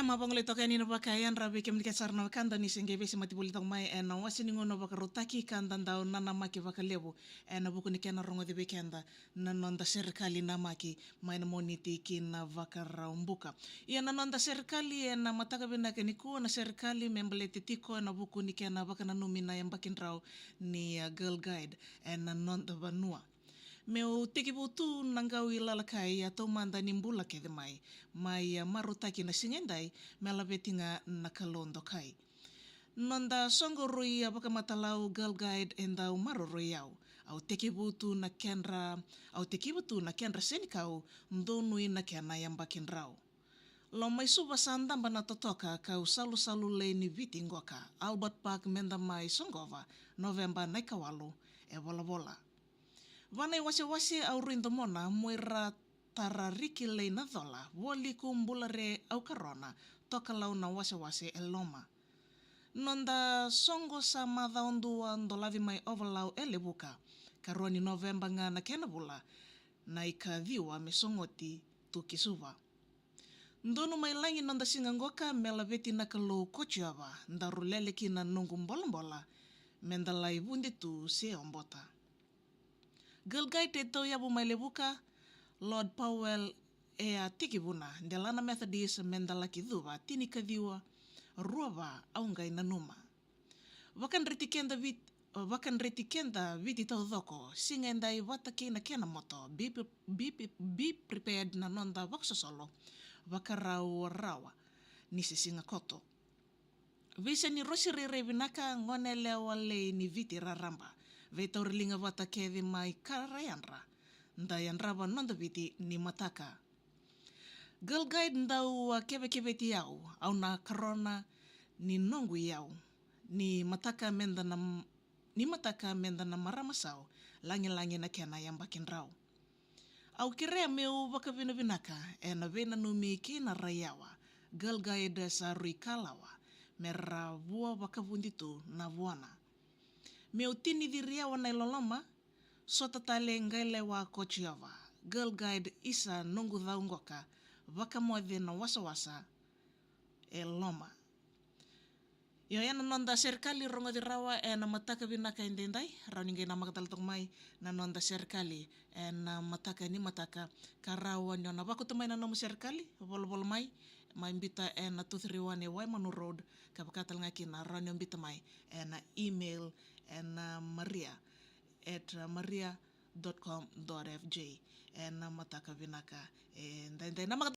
mapangolito kaya nino bakayan rabi kem dikasar na kanda ni singebe si matibulitong mai na wasi ningo no bakarutaki kanda ndao nana maki bakalebo na buku ni kena rongo de bekenda na nonda serikali na maki mai na moniti kina vakaraumbuka ia na nonda serikali na mataka bina keniku na serikali membeleti tiko na buku ni kena bakana numina yang bakin rau ni Girl Guide na nonda banua meu tiki butu nangau ilalakai atau manda nimbula ke mai marutaki na singendai mela betinga nakalondo kai nonda songo rui abaka matalau Girl Guide enda umaro royau au tiki butu na kenra senikau ndonui na kena yang bakin rau lo mai suba sandamba na totoka kau salu le ni viti ngoka Albert Park menda mai songova November na kawalu bola Vanai wase au rindo mona moira tarariki le na dola woli kumbulare au karona toka lau na wase eloma. Nonda songo sa madha ondua ndolavi mai overlau elebuka karoni November nga na kenabula na ikadhiwa mesongoti tukisuva. Ndonu mai langi nonda singangoka mela veti na kalau kochiava ndarulele kina nungu mbola mendalai bundi tu se ombota. Girl Guide tau yabu mai lebuka Lord Powell tikibuna ndelana Methodist mendalaki dhuva tini kadhiwa ruava au ngai nanuma. Wakan reti kenda viti tau dhoko singendai wataki na kena moto be prepared na nonda waksosolo wakarau rawa nisi singa koto. Visa ni rosiri revinaka ngone lewale ni viti raramba. Veta urilinga wata kevi mai karayanra. Ndayan raba nonda viti ni mataka. Girl Guide ndau kebe yau. Au na karona ni nongu yau. Ni mataka menda na maramasau. Langi na kena yang bakin rau. Au kirea meu waka vinaka. Na vena numi kina rayawa. Girl Guide sa rui kalawa. Mera vua waka vunditu na vuana. Meu tini diriawa na iloloma, sota tale ngai lewa kochiava. Girl Guide isa nungu dhaungoka, waka moedhe na wasa eloma. Yo yana nonda serikali rongo dirawa na mataka binaka indendai, rauningai na makatalatok mai na nonda serikali na mataka karawa nyona waku tumai na nomu serikali, bol mai mbita na 231 Waimanu Road, kapakatal ngaki na raunyo mbita mai na email na maria@maria.com.fj na mataka binaka ndai